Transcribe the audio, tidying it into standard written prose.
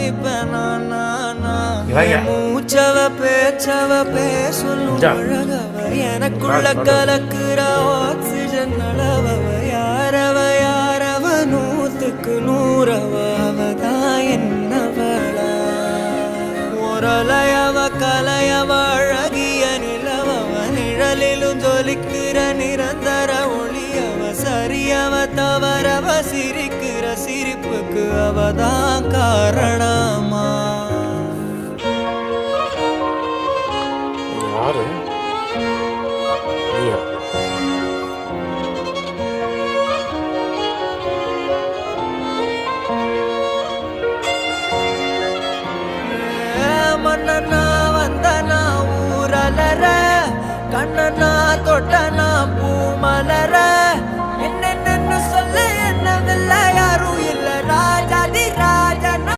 மதிப்பேன் மூச்சவ பேச்சவ பேசலும் அழகவ எனக்குள்ள கலக்குற ஆக்சிஜன் அளவவ யாரவ யாரவ 100க்கு 100 அவதான் என்னவள ஒரலையவ கலையவ அழகிய நிலவவ நிழலிலும் ஜொலிக்கிற நிரந்தர ஒளியவ சரியவ தவறவ சிரிக்கிற சிரிப்புக்கு அவதான் காரணமா மன்னனா வந்தனா ஊரலர கண்ணனா தொட்டனா பூமலர